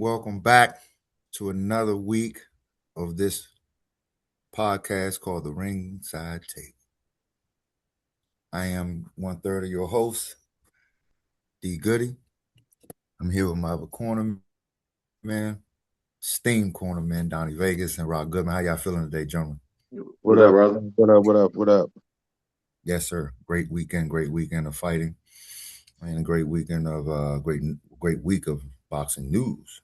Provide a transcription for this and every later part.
welcome back to another week of this podcast called The Ringside Tape. I am one third of your host, D Goody. I'm here with my other corner man, steam corner man, Donnie Vegas and Rock Goodman. How y'all feeling today, gentlemen? What up, brother? What up? Yes, sir. Great weekend of fighting, and a great weekend of great week of boxing news.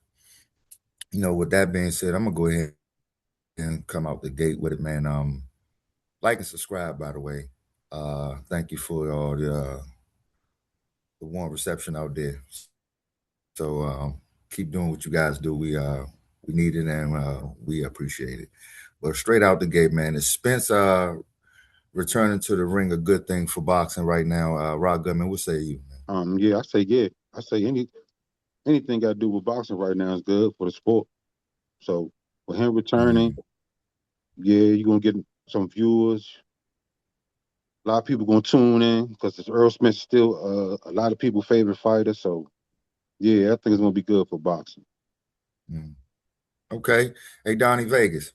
With that being said, I'm gonna go ahead and come out the gate with it, man. Like and subscribe, by the way. Thank you for all the warm reception out there. So keep doing what you guys do. We need it and we appreciate it. But straight out the gate, man, is Spence returning to the ring a good thing for boxing right now? Rock Goodman, what say you? Yeah, I say anything got to do with boxing right now is good for the sport. So for him returning, yeah, you're gonna get some viewers. A lot of people gonna tune in because Earl Smith is still a lot of people's favorite fighter. So yeah, I think it's gonna be good for boxing. Mm. Okay. Hey, Donnie Vegas,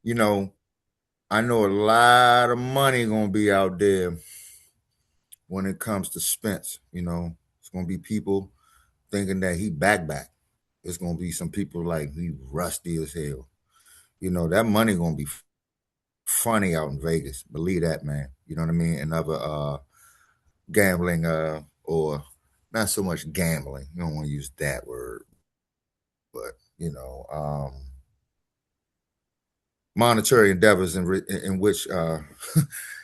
I know a lot of money gonna be out there when it comes to Spence. It's gonna be people thinking that he back. It's gonna be some people like he rusty as hell. That money gonna be funny out in Vegas. Believe that, man. You know what I mean? And other gambling or not so much gambling. You don't want to use that word, but monetary endeavors in which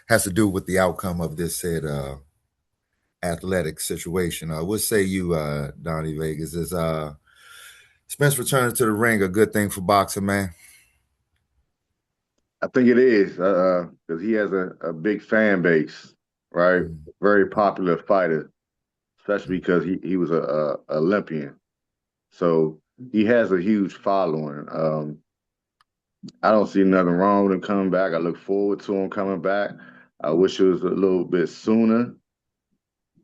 has to do with the outcome of this said athletic situation. What say you, Donnie Vegas? Is Spence returning to the ring a good thing for boxing, man? I think it is because he has a big fan base, right? Mm. Very popular fighter, especially because he was a Olympian, so he has a huge following. I don't see nothing wrong with him coming back. I look forward to him coming back. I wish it was a little bit sooner,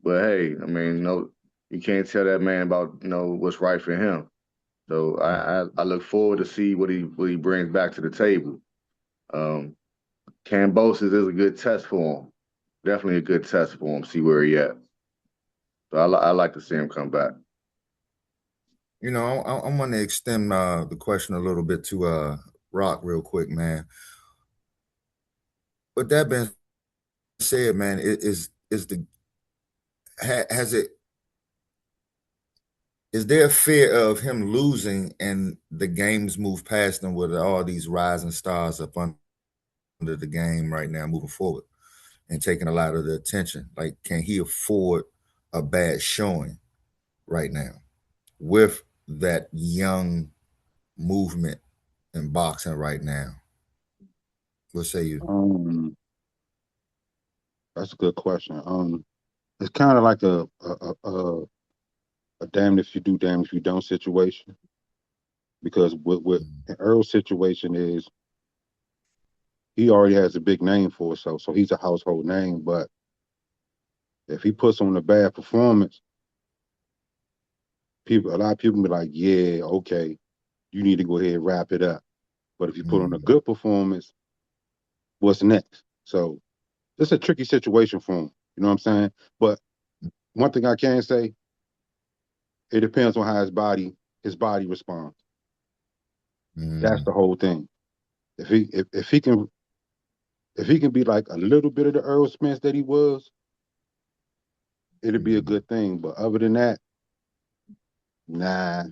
but hey, I mean, you can't tell that man about what's right for him. So I look forward to see what he brings back to the table. Um, Cambosis is a good test for him. Definitely a good test for him. See where he at. So I like to see him come back. I'm going to extend the question a little bit to Rock real quick, man. But that being said, man, has it is there a fear of him losing and the games move past him with all these rising stars up under the game right now moving forward and taking a lot of the attention? Like, can he afford a bad showing right now with that young movement in boxing right now? What say you? That's a good question. It's kind of like a damned if you do, damned if you don't situation. Because what Earl's situation is, he already has a big name for himself, so he's a household name. But if he puts on a bad performance, a lot of people be like, "Yeah, okay, you need to go ahead and wrap it up." But if you put on a good performance, what's next? So it's a tricky situation for him. You know what I'm saying? But one thing I can say, it depends on how his body responds. That's the whole thing. If he can be like a little bit of the Earl Spence that he was, it'd be a good thing. But other than that, nah,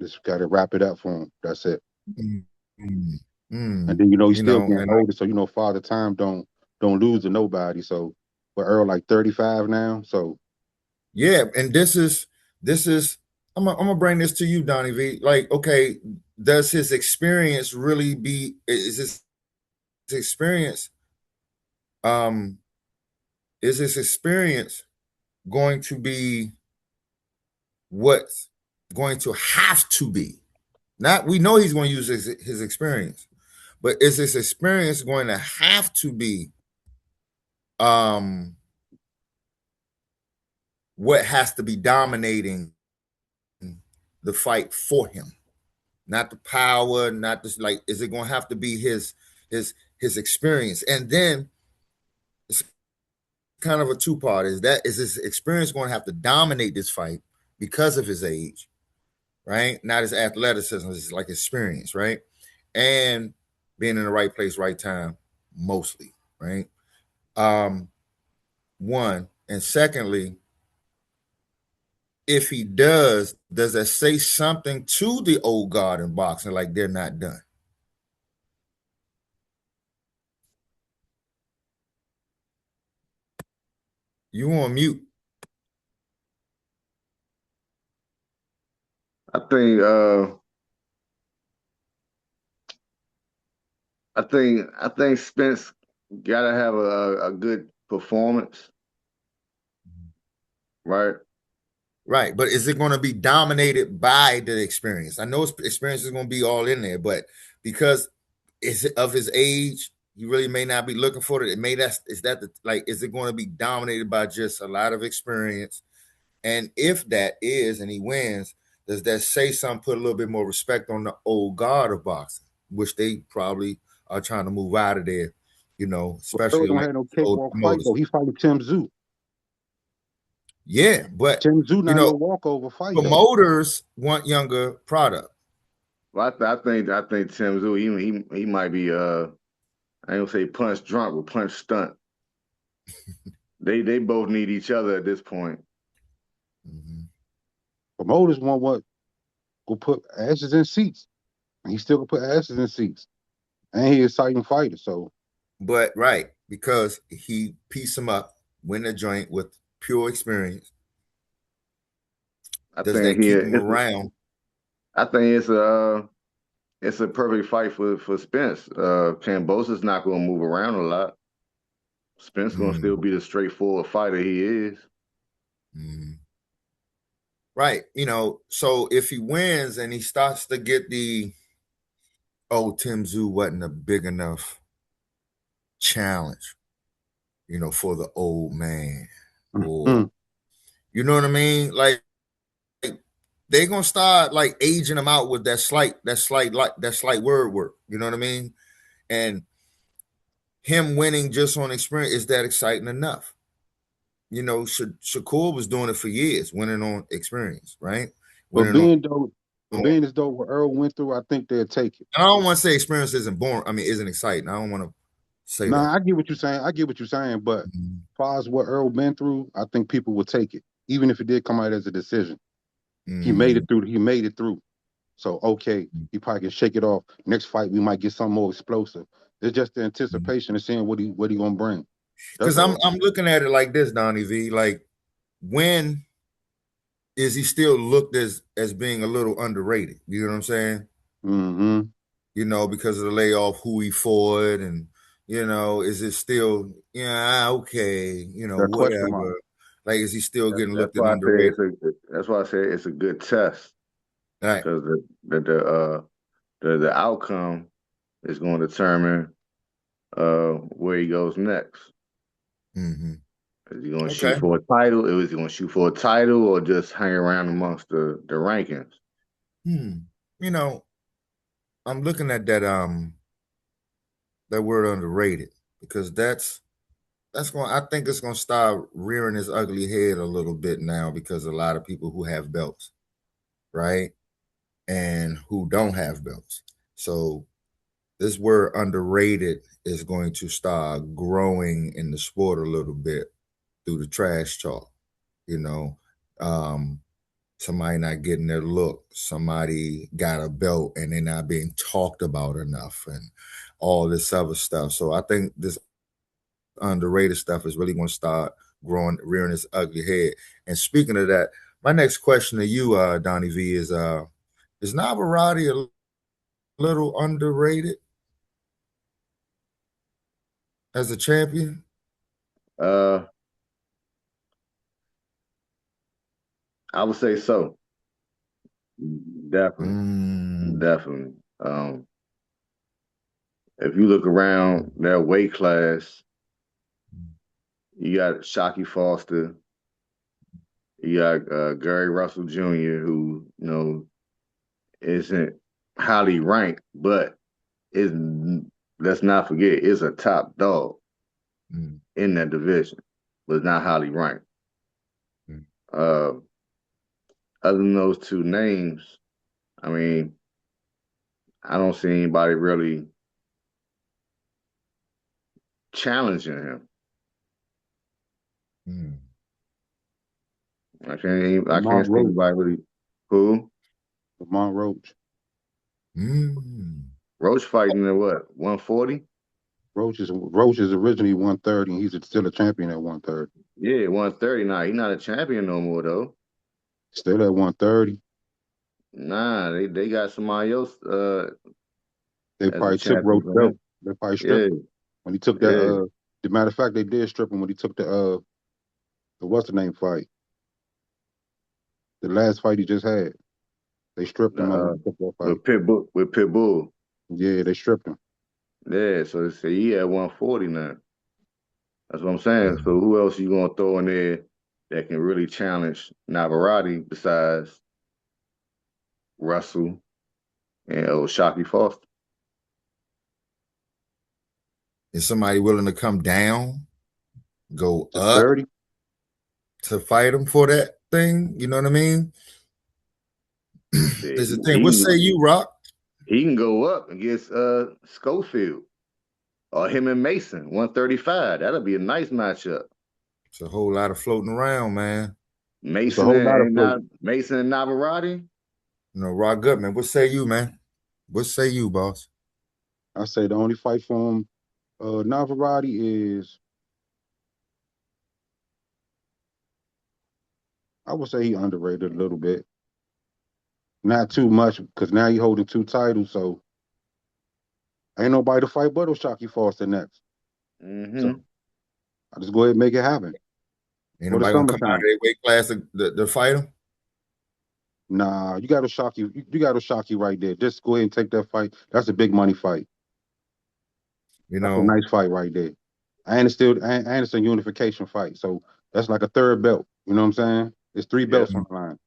just gotta wrap it up for him. That's it. Mm, mm, And mm. then he's You still know, getting and older, so Father Time don't lose to nobody. So, but Earl like 35 now, so yeah, and this is I'm gonna bring this to you, Donnie V. Like, okay, does his experience really be is his experience um is his experience going to be what's going to have to be? Not we know he's going to use his experience, but is his experience going to have to be um what has to be dominating the fight for him, not the power, not this. Like, is it going to have to be his experience? And then it's kind of a two-part. Is his experience going to have to dominate this fight because of his age, right? Not his athleticism, it's like experience, right? And being in the right place, right time, mostly, right? One. And secondly, if he does that say something to the old guard in boxing like they're not done? You on mute. I think I think Spence gotta have a good performance, right? Right. But is it going to be dominated by the experience? I know his experience is going to be all in there, but because of his age, you really may not be looking for it. It may is it going to be dominated by just a lot of experience? And if that is, and he wins, does that say something, put a little bit more respect on the old guard of boxing, which they probably are trying to move out of there, Earl especially don't like have no old cakewalk fight promoters. though. He fighting Tim Tszyu. Yeah, but Tim Tszyu you not no know, walkover fight though. promoters want younger product. Well, I think Tim Tszyu he might be I ain't gonna say punch drunk, but punch stunt. They both need each other at this point. Mm-hmm. Promoters want what? Go put asses in seats. And he still can put asses in seats. And he an exciting fighter. So But right, because he pieced him up, win the joint with pure experience. I Does think that he keep him it's around? I think it's a perfect fight for Spence. Cambosa's not gonna move around a lot. Spence gonna Mm-hmm. still be the straightforward fighter he is. Mm-hmm. Right. So if he wins and he starts to get Tim Tszyu wasn't a big enough challenge, for the old man. Or, mm, you know what I mean? Like they're gonna start like aging him out with that slight word work. You know what I mean? And him winning just on experience, is that exciting enough? Shakur was doing it for years, winning on experience, right? but Winning on. being as though what Earl went through, I think they'll take it. And I don't want to say experience isn't boring. I mean, isn't exciting. I don't want to say that. Nah, I get what you're saying. I get what you're saying, but as Mm-hmm. far as what Earl been through, I think people will take it, even if it did come out as a decision. He made Mm-hmm. it through. He made it through. So okay, he probably can shake it off. Next fight, we might get something more explosive. It's just the anticipation of seeing what he gonna bring. That's Because I'm all. I'm looking at it like this, Donnie V. Like, when is he still looked as being a little underrated? You know what I'm saying? Mm-hmm. Because of the layoff, who he fought, and is it still, yeah, okay, That question mark. whatever. Like, is he still getting That's looked at why I say underrated? that's why I say it's a good test Right. because the outcome is going to determine where he goes next. Mm-hmm. Is he going to shoot Okay. for a title? Is he going to shoot for a title or just hang around amongst the rankings? Hmm. You know, I'm looking at that word underrated, because that's going. I think it's going to start rearing its ugly head a little bit now, because a lot of people who have belts, right, and who don't have belts. So this word underrated is going to start growing in the sport a little bit through the trash talk. You know, um, somebody not getting their look, somebody got a belt and they're not being talked about enough, and all this other stuff. So I think this underrated stuff is really going to start rearing its ugly head. And speaking of that, my next question to you, Donnie V, is Navarrete a little underrated as a champion? Uh, I would say so. Definitely, Mm, definitely. If you look around their weight class, you got Shockey Foster, you got Gary Russell Jr., who isn't highly ranked, but is let's not forget it's a top dog Mm, in that division, but it's not highly ranked. mm, Uh, other than those two names, I mean, I don't see anybody really challenging him. mm, I Lamont can't see Roach. anybody really. Who? Lamont Roach. mm. Roach fighting at what? 140? Roach is originally 130, and he's still a champion at 130. Yeah, 130. Nah, he's not a champion no more though. Still at 130. Nah, they got somebody else They as a probably took champion Roach for belt. him. They probably Yeah, stripped him when he took that. yeah. The matter of fact, they did strip him when he took the what's the name fight, the last fight he just had. They stripped The, him when he took that fight. with Pitbull. Yeah, they stripped him. Yeah, so they say he at 140 now. That's what I'm saying. Mm. So who else you gonna throw in there that can really challenge Navarrete besides Russell and Shockey Foster? Is somebody willing to come down, go To up 30. to fight him for that thing? You know what I mean? Shit, There's a thing. What say you, Rock? he can go up against Schofield or him and Mason, 135. That'll be a nice matchup. It's a whole lot of floating around, man. It's a whole lot of folks. Mason and Navarrete. You know, Rock Goodman. What say you, man? What say you, boss? I say the only fight for him, Navarrete is, I would say he underrated a little bit. Not too much, because now he holding two titles, so ain't nobody to fight but O'Shaquie Foster next. So Mm-hmm. I just go ahead and make it happen Ain't for the nobody gonna come out of summertime. their weight class to fight him? Nah, you got O'Shaquie. You got O'Shaquie right there. Just go ahead and take that fight. That's a big money fight. You That's a know, nice fight right there. Anderson unification fight. So that's like a third belt. You know what I'm saying? It's three Yep. belts on the line.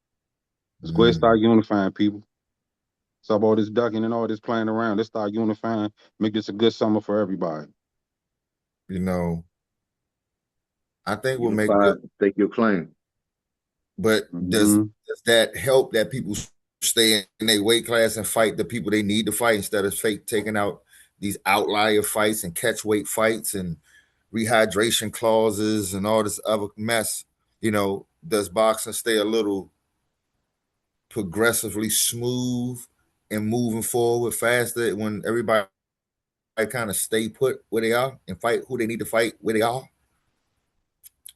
Let's go ahead and mm, start unifying people. Stop all this ducking and all this playing around. Let's start unifying. Make this a good summer for everybody. you know, I think we'll make Unify, good. stake your claim. But Mm-hmm. does that help that people stay in their weight class and fight the people they need to fight instead of fake taking out these outlier fights and catch weight fights and rehydration clauses and all this other mess? You know, does boxing stay a little progressively smooth and moving forward faster when everybody kind of stay put where they are and fight who they need to fight where they are?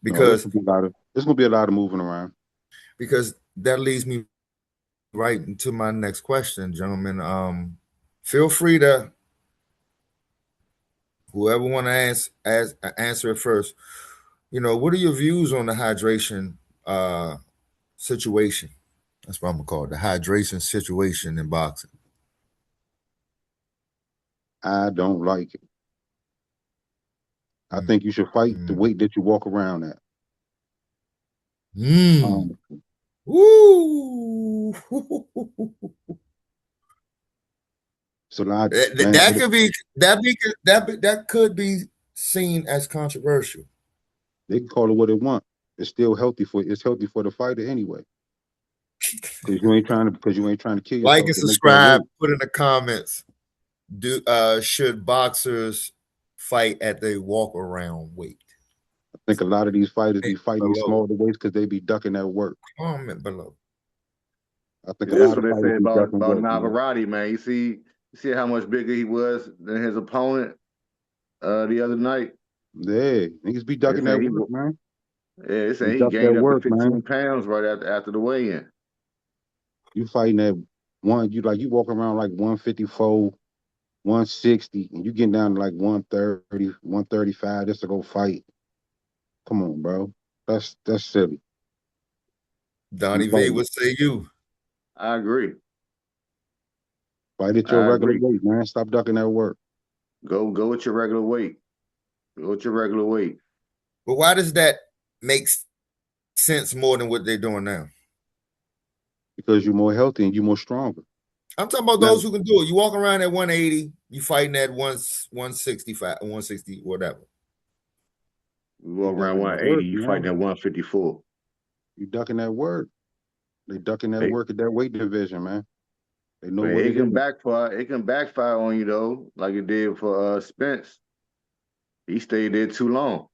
No, there's Because gonna be a lot of there's gonna be a lot of moving around. that leads me right into my next question, gentlemen. Feel free to whoever want to answer it first. You know, what are your views on the hydration situation? That's what I'm gonna call it, the hydration situation in boxing. I don't like it. I Mm. think you should fight the Mm. weight that you walk around at. Mm. Um, Woo! it's a lot, that, man. that could be that could be seen as controversial. They can call it what they want. It's healthy for the fighter anyway. Because you ain't trying to kill Like yourself and to make that subscribe. weight. Put in the comments. Should boxers fight at their walk around weight? I think a lot of these fighters Hey, be fighting these below. smaller weights because they be ducking at work. Comment below. I think a That's lot what of they fighters say be ducking about work, man. Navarrete, man. You see how much bigger he was than his opponent the other night. Yeah, niggas be They ducking at saying work, man. they They saying he duck that gained up to work, 15 man. pounds right after the weigh-in. You fighting at you walk around like 154, 160, and you getting down to like 130, 135 just to go fight. Come on, bro. That's silly. You Donnie V, fighting. what say you? I agree. Fight at your I regular agree. weight, man. Stop ducking that work. Go with your regular weight. Go with your regular weight. But why does that make sense more than what they're doing now? Because you're more healthy and you're more stronger. I'm talking about Now, those who can do it. You walk around at 180, you fighting at 165, 160, whatever. You they walk around ducking that 180, work, you fighting man. at 154. You ducking that work. They ducking that Hey, work at that weight division, man. They know but what it it can is. backfire. It can backfire on you though, like it did for Spence. He stayed there too long.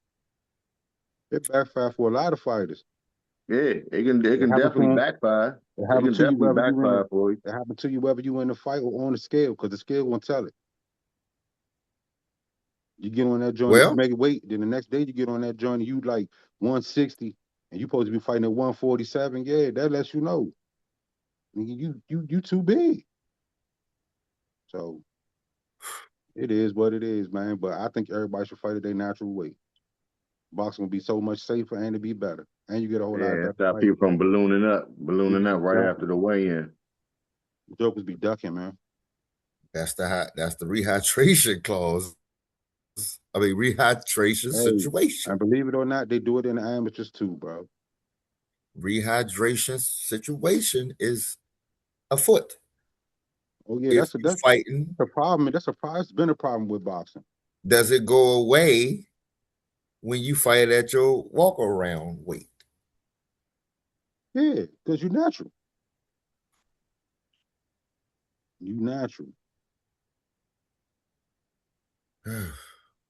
It backfire for a lot of fighters. Yeah, it It can happened to definitely them. backfire. It It happened can to you definitely whether you in the. backfire for you. It happened to you whether you in the fight or on the scale, because the scale won't tell it. You get on that joint, you Well, make it weight. Then the next day you get on that joint, and you like 160, and you supposed to be fighting at 147. Yeah, that lets you know, nigga, you too big. So it is what it is, man. But I think everybody should fight at their natural weight. Boxing will be so much safer and to be better, and you get a whole lot Yeah, better stop fight. people from ballooning People up be right after ducking. the weigh-in. Jokers be ducking, man. that's the rehydration clause. I mean, rehydration Hey, situation. and believe it or not, they do it in the amateurs too, bro. Rehydration situation is afoot. Oh yeah, If that's a you that's fighting, a problem. That's a problem. It's been a problem with boxing. does it go away when you fight at your walk around weight? Yeah, because you natural. You natural.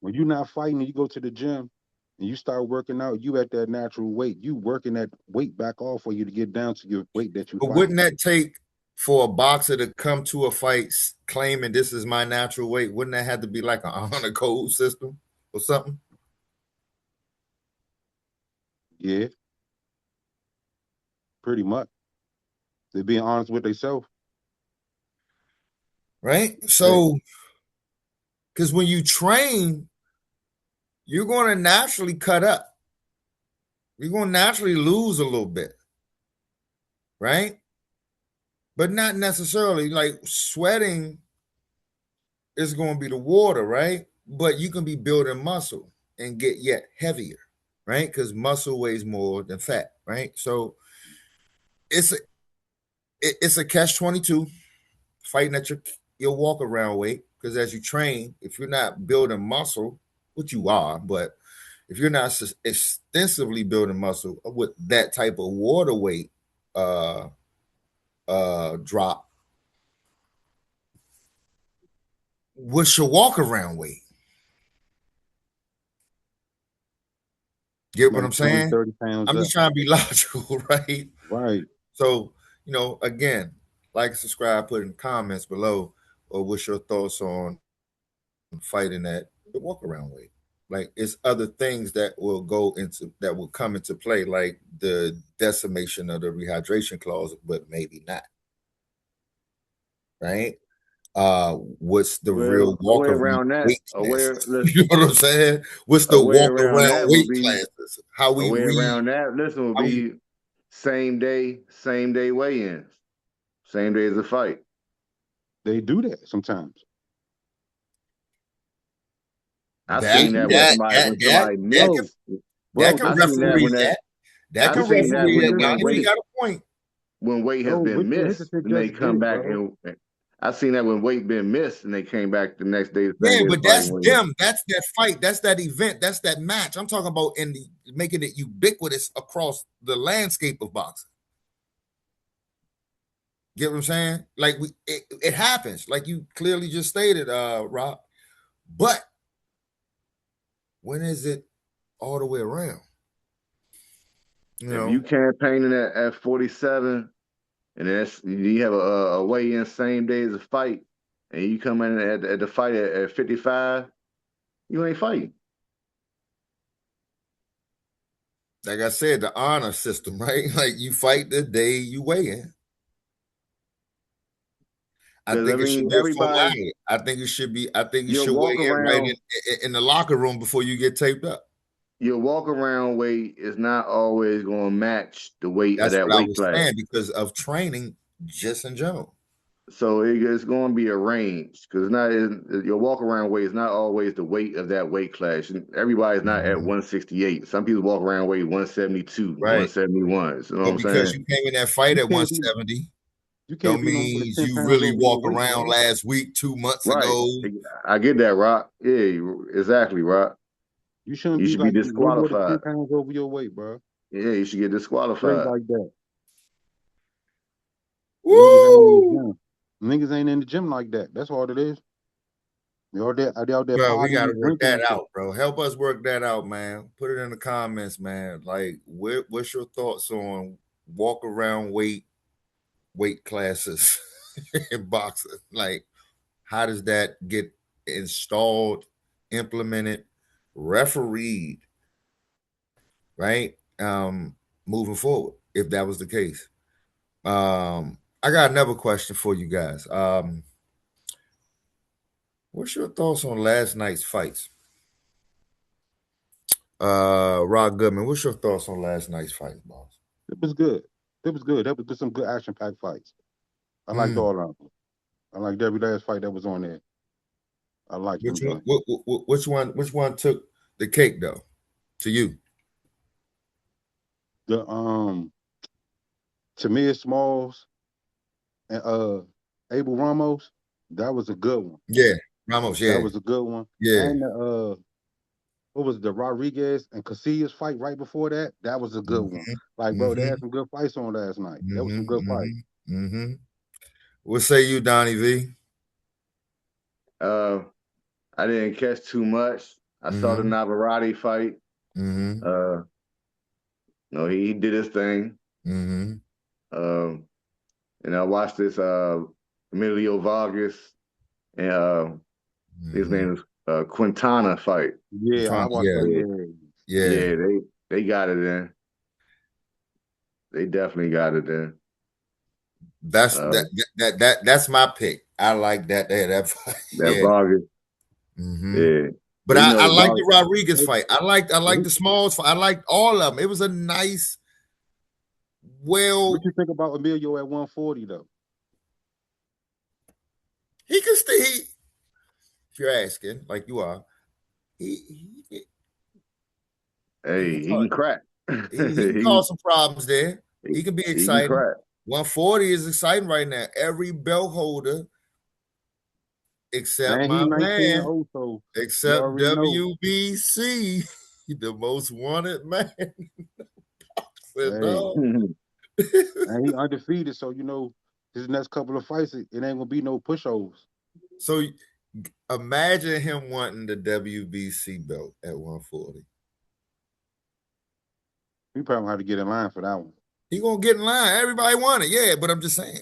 When you're not fighting and you go to the gym and you start working out, you at that natural weight. You working that weight back off for you to get down to your weight that you But fighting. wouldn't that take for a boxer to come to a fight claiming this is my natural weight? Wouldn't that have to be like an honor code system or something? Yeah, pretty much. They're being honest with themselves. Right? Hey, So, because when you train, you're going to naturally cut up. You're going to naturally lose a little bit, right? But not necessarily like sweating is going to be the water, right? But you can be building muscle and get yet heavier, right? Because muscle weighs more than fat, right? So it's a, it's a catch 22 fighting at your walk around weight. Because as you train, if you're not building muscle, which you are, but if you're not extensively building muscle with that type of water weight uh drop, what's your walk around weight? Get what like I'm 20, saying? 30 pounds I'm up. just trying to be logical, right? Right. So, again, like, subscribe, put in comments below, or what's your thoughts on fighting at the walk around weight? Like, it's other things that will come into play, like the decimation of the rehydration clause, but maybe not, right? What's the real Well, a way walk around around that, weight a way classes? listen, You know what I'm saying? What's a the way walk around around that would weight be classes? How a we way read, around that. Listen, would how we be same day weigh-ins, same day as the fight. They do that sometimes. I They seen that do that that. when that somebody Bro, missed. that bro, can I this is seen that referee when that that. That I can seen that referee but that. this Now, is he it. got a point. when weight has No, been this is missed they and they just come did, back bro. and I seen that when weight been missed and they came back the next day, the same Yeah, day the but fight that's went. them. That's that fight. That's that event. That's that match. I'm talking about making it ubiquitous across the landscape of boxing. Get what I'm saying? Like it happens, like you clearly just stated, Rob. But when is it all the way around? You If you know, campaigning at 47 and you have a weigh-in same day as a fight, and you come in at the fight at 55, you ain't fighting. like I said, the honor system, right? Like you fight the day you weigh in. I Because I think it should mean, be a everybody, formality. I think it should be. I think you your should weigh walk in right around, in the locker room before you get taped up. your walk around weight is not always going to match the weight of That's that what I weight was class. saying because of training, just in general. So it's going to be a range because your walk around weight is not always the weight of that weight class. Everybody's not at Mhm. 168. Some people walk around weight 172, Right. 171. You know what But I'm because saying? you came in that fight You at can't be 170, You don't can't be no more than means 10 you pounds really over your walk weight, around bro. last week, 2 months Right. ago. I get that, Rock. Yeah, exactly, Rock. You shouldn't You be should be like no more than 10 disqualified. pounds over your weight, bro. Yeah, you should get Straight disqualified. like that. Niggas ain't in the Woo! gym. Niggas ain't in the gym like that. That's all it is. They out there Bro, we partying gotta and work drinking that and shit. out, bro. Help us work that out, man. Put it in the comments, man. Like, what's your thoughts on walk around weight classes in boxing? Like, how does that get installed, implemented, refereed, right? Moving forward, if that was the case. I got another question for you guys. What's your thoughts on last night's fights? Rod Goodman, what's your thoughts on last night's fights, boss? It was good. It was good. That was just some good action packed fights. I liked Mm. all of them. I liked every last fight that was on there. I liked them Which one? joints. Which one? Which one took the cake though? To you? The Tamir Smalls and Abel Ramos, that was a good one. Yeah, Ramos. That Yeah, was a good one. yeah. And what was the Rodriguez and Casillas fight right before that? That was a good one. Mm-hmm. Like, bro, they Mm-hmm. had some good fights on last night. That was some good Mm-hmm. fights. Mm-hmm. Mm-hmm. What say you, Donnie V? Uh, I didn't catch too much. I saw the Mm-hmm. Navarrete fight. Mm-hmm. Uh, no, he did his thing. Mm-hmm. Um, and I watched this Emilio Vargas and his Mm-hmm. name is Quintana fight. Yeah, I watched Yeah, that. Yeah, Yeah. yeah. yeah, they got it in. They definitely got it in. That's Uh, that's my pick. I like that. That that yeah. Vargas, Mm-hmm. yeah. But You I know, like the Vargas, Rodriguez Hey, fight. I like what the Smalls fight. I liked all of them. It was a nice, well, you think about Emilio at 140 though? he can stay. If you're asking, like you are, he he can hey, he cause, can crack. he can cause some problems there. He can be he can exciting. crack. 140 is exciting right now. Every belt holder except And he my 19 and man, 0, so you except already know. WBC, the most wanted man. Said, Hey, "Dog." and he undefeated, so you know his next couple of fights, it ain't gonna be no pushovers. So imagine him wanting the WBC belt at 140. We probably have to get in line for that one. He gonna get in line. Everybody want it, yeah. But I'm just saying,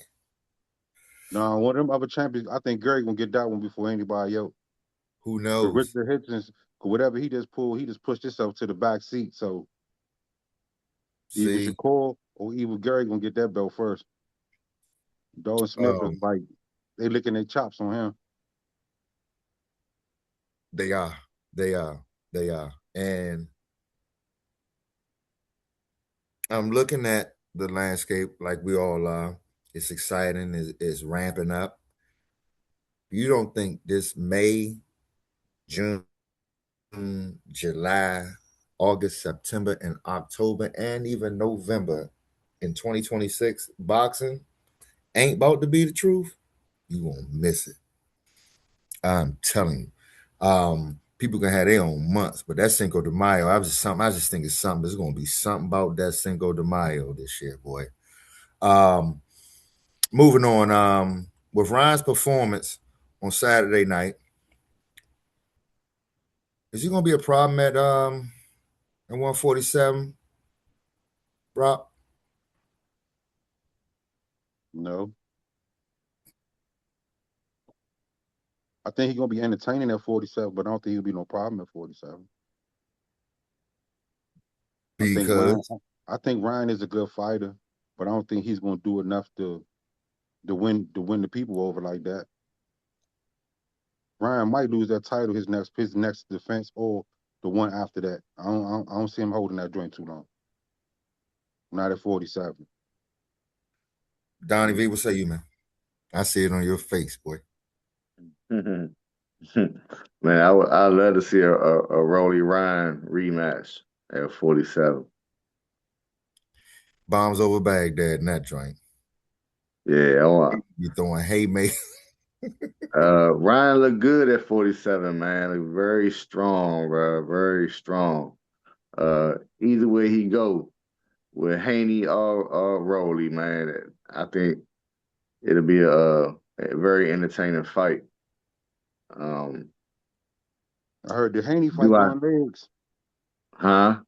No, one of them other champions, I think Gary gonna get that one before anybody else. who Because knows? Richard Hitchens, whatever he just pulled, he just pushed himself to the back seat. So either See, Shakur or either Gary gonna get that belt first. Dalton Smith is um, like they licking their chops on him. they are, they are, they are, and I'm looking at the landscape like we all are. It's exciting. It's ramping up. You don't think this May, June, July, August, September, and October, and even November in 2026 boxing ain't about to be the truth? You won't miss it. I'm telling you. People can have their own months, but that Cinco de Mayo, I just think it's something. There's gonna be something about that Cinco de Mayo this year, boy. Um, moving on, with Ryan's performance on Saturday night, is he gonna be a problem at 147, Rob? No, I think he's gonna be entertaining at 47, but I don't think he'll be no problem at 47. I think Ryan, Because I think Ryan is a good fighter, but I don't think he's gonna do enough to win the people over like that. Ryan might lose that title his next defense or the one after that. I don't see him holding that joint too long. Not at 47. Donnie V, what say you, man? I see it on your face, boy. Man, I love to see a Rolly Ryan rematch at 47. Bombs over Baghdad in that joint. Yeah, I want. You throwing haymakers. Ryan looked good at 47, man. Look very strong, bro. Very strong. Either way he go, with Haney or Rowley, man, I think it'll be a very entertaining fight. Um, I heard the Haney fight do I? growing legs. Huh?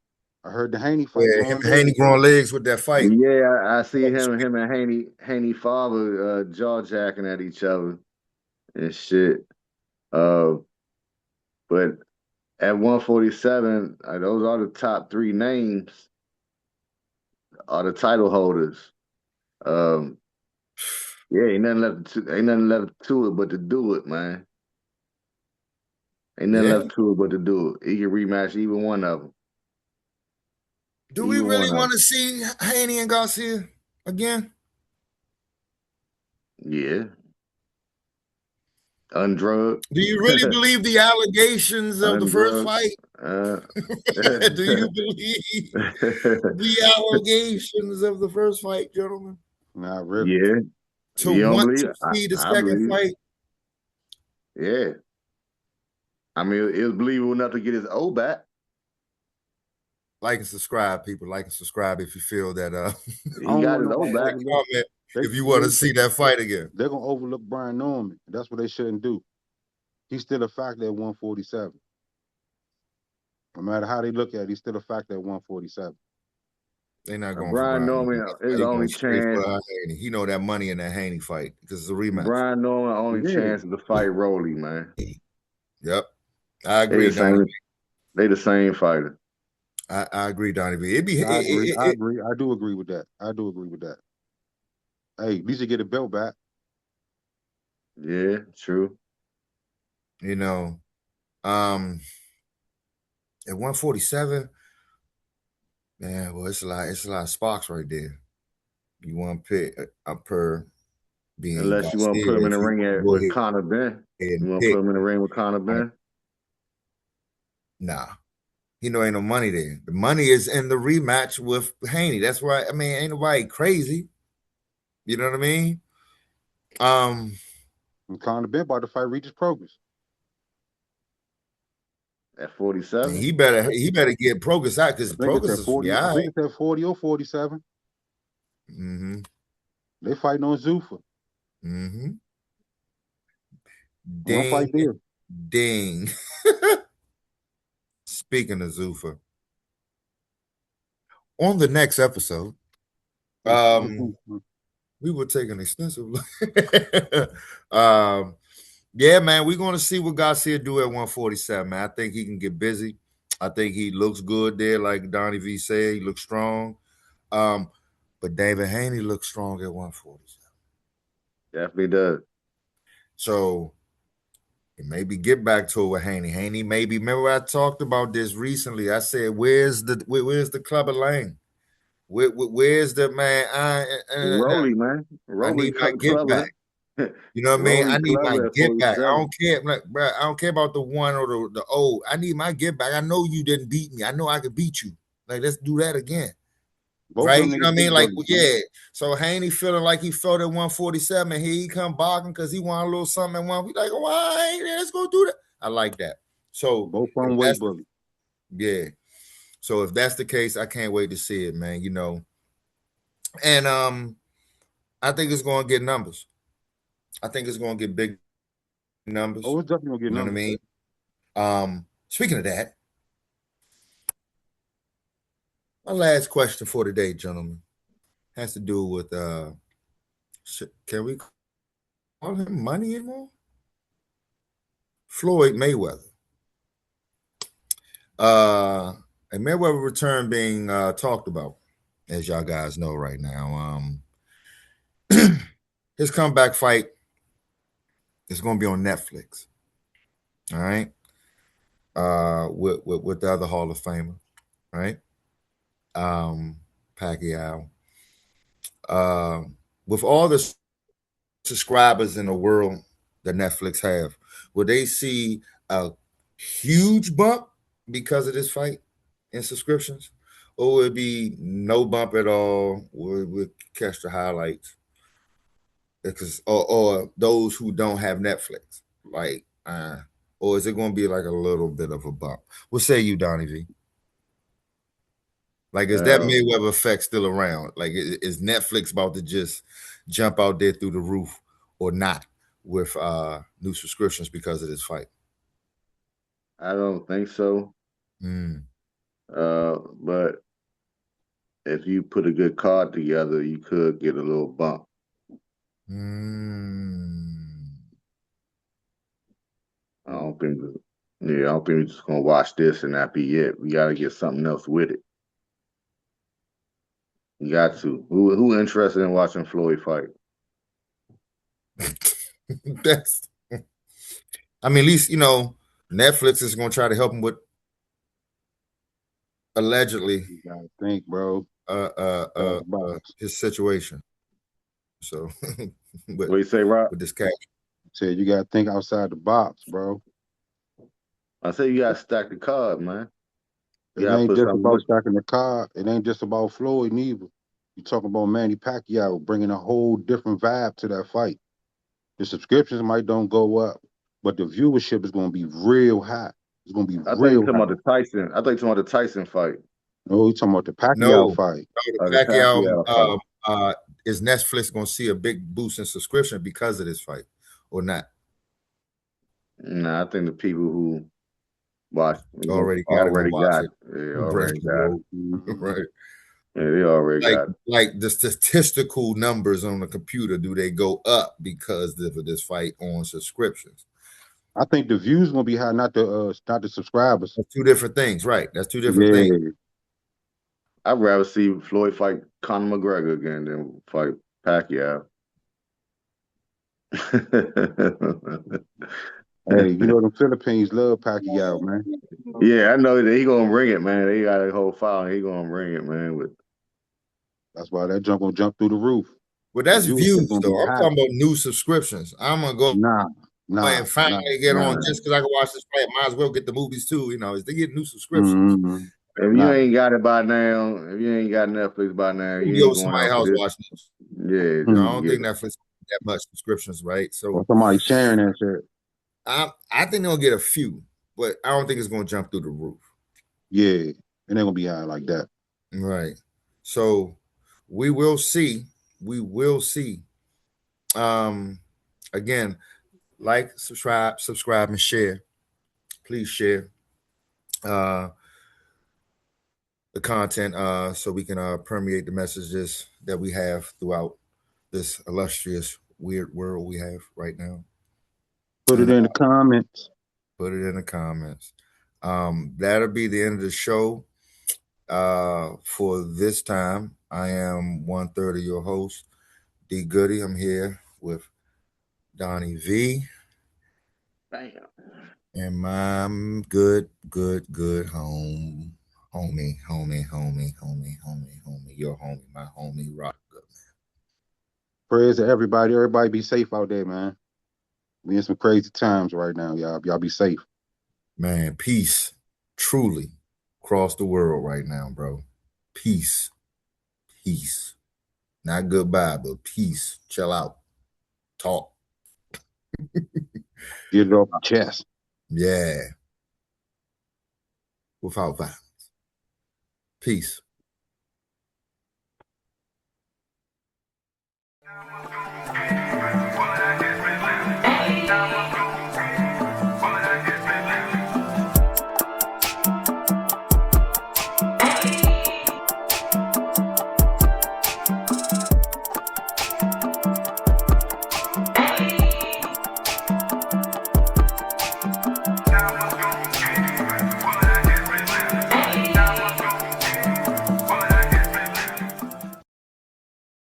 I heard the Haney fight Yeah, him growing and Haney legs. growing legs with that fight. Yeah, I see him and Haney father jaw jacking at each other and shit. Uh, but at 147, those are the top three names, are the title holders. Um, yeah, ain't nothing left to it but to do it, man. Ain't nothing Yeah. left to it but to do it. He can rematch even one of them. Do we Even really one of want them. to see Haney and Garcia again? Yeah. Undrugged. Do you really believe the allegations of the first Undrugged. fight? Uh, Do you believe the allegations of the first fight, gentlemen? Not really. yeah. To You don't want believe to it? see the I second believe it. fight? Yeah. I mean, it was believable enough to get his O back. Like and subscribe, people. Like and subscribe if you feel that I He don't got want his O nobody to back. overlook. comment They if you want they to see that fight again. they're gonna overlook Brian Norman. That's what they shouldn't do. He's still a factor at 147. No matter how they look at it, he's still a factor at 147. They're not going for Brian Brian. Norman, his They're going only straight for chance. Haney. He know that money in that Haney fight because it's a rematch. Brian Norman, only Yeah, chance is to fight Rolly, man. Yep. I They the agree, Donnie. same. They the same fighter. I agree, Donnie B. It be I agree. I agree. I do agree with that. I do agree with that. Hey, at least you get a belt back. Yeah, true. you know, um at 147, man, well, it's a lot of sparks right there. You want to pick per being Unless you want to Garcia, put him in if the you ring want to go with ahead Conor Ben. and You want to put pick, him in the ring with Conor Ben? nah, ain't no money there. The money is in the rematch with Haney. That's why, I mean, ain't nobody crazy. You know what I mean? Um, And Conor Ben about to fight Regis Progress. At and 47? he better get Progress out I because think it's Progress at is 40. yeah, I all think right. it's at 40 or 47. Mm-hmm. They fighting on Zuffa. Mm-hmm. One Ding, fight there. ding. Speaking of Zuffa, on the next episode, um, we will take an extensive look. Yeah, man, we're going to see what Garcia do at 147, man. I think he can get busy. I think he looks good there, like Donnie V said. He looks strong. Um, but David Haney looks strong at 147. Definitely does. So maybe get back to it with Haney. Haney maybe, remember I talked about this recently. I said, where's the Clubber Lane? Where's the man? Rolly, man. I Rolly need my get back. clubbing You know what I mean? Rolly I need my clubbing at get back. I 47. don't care, like, bro. I don't care about the one or the old. I need my get back. I know you didn't beat me. I know I could beat you. Like, let's do that again. Both of Right? them You know what niggas I mean? big Like, bullies, man. yeah. So Haney feeling like he felt at 147, and here he come barking because he want a little something at one. We like, oh, why? Let's go do that. I like that. So Both of if them weight that's bullies. yeah. So if that's the case, I can't wait to see it, man. And I think it's gonna get numbers. I think it's gonna get big numbers. Oh, it's definitely gonna get You know what I numbers. mean? Speaking of that, my last question for today, gentlemen, has to do with can we call him money anymore? Floyd Mayweather. A Mayweather return being talked about, as y'all guys know right now. His comeback fight is going to be on Netflix. All right, with the other Hall of Famer, right? Pacquiao. Uh, with all the subscribers in the world that Netflix have, will they see a huge bump because of this fight in subscriptions, or will it be no bump at all? We'll catch the highlights. because or those who don't have Netflix, like, or is it going to be like a little bit of a bump? What say you, Donnie V? Like, is that Uh, Mayweather effect still around? Like, is Netflix about to just jump out there through the roof or not with new subscriptions because of this fight? I don't think so. Mm. But if you put a good card together, you could get a little bump. Mm. I don't think, I don't think we're just gonna watch this and that be it. We got to get something else with it. You got to. Who interested in watching Floyd fight? That's, I mean, at least, Netflix is going to try to help him with allegedly You gotta think, bro. Out the box. his situation. So, with What you say, Rob? with this cat. Said you gotta think outside the box, bro. I say you got to stack the card, man. You It got to ain't put just something about with. stacking the card. It ain't just about Floyd neither. You talking about Manny Pacquiao bringing a whole different vibe to that fight. The subscriptions might don't go up, but the viewership is going to be real high. It's going to be I thought you real talking high. about the Tyson. I thought you talking about the Tyson fight. Oh, you talking about the Pacquiao No, fight? the Or the Pacquiao, Pacquiao fight. is Netflix going to see a big boost in subscription because of this fight or not? Nah, I think the people who watch Already got to go already watch got it. it. They Break already the got it. road. Right. Yeah, they already Like, got it. like the statistical numbers on the computer, do they go up because of this fight on subscriptions? I think the views going to be high, not the subscribers. That's two different things, right? That's two different things. Yeah, I'd rather see Floyd fight Conor McGregor again than fight Pacquiao. hey, you know the Philippines love Pacquiao, man. Yeah, I know that he gonna bring it, man. They got a whole file. He gonna bring it, man. With That's why that jump gonna jump through the roof. But The that's viewership views, gonna though. be I'm high. talking about new subscriptions. I'm gonna go Nah, nah, and nah, finally get on nah. just because I can watch this fight. Might as well get the movies too. If they get new subscriptions, Mm-hmm. if you Nah. ain't got it by now, if you ain't got Netflix by now, you yo, ain't going somebody out for else this. watching this. Yeah, I just Mm-hmm. don't get think it. Netflix that much subscriptions, right? Or So somebody sharing that shit. I think they'll get a few, but I don't think it's gonna jump through the roof. Yeah, it ain't gonna be high like that. Right. So we will see. We will see. Um, again, like, subscribe, and share. Please share uh the content so we can permeate the messages that we have throughout this illustrious weird world we have right now. Put it And in the comments. put it in the comments. That'll be the end of the show for this time. I am 1/3 of your host, D Goody. I'm here with Donnie V Bam. and my good homie, your homie, my homie, Rock. Prayers to everybody. Everybody be safe out there, man. We in some crazy times right now, y'all. Y'all be safe. Man, peace truly across the world right now, bro. Peace, peace. Not goodbye, but peace. Chill out. Talk. Get it off the chest. Yeah. Without violence. Peace.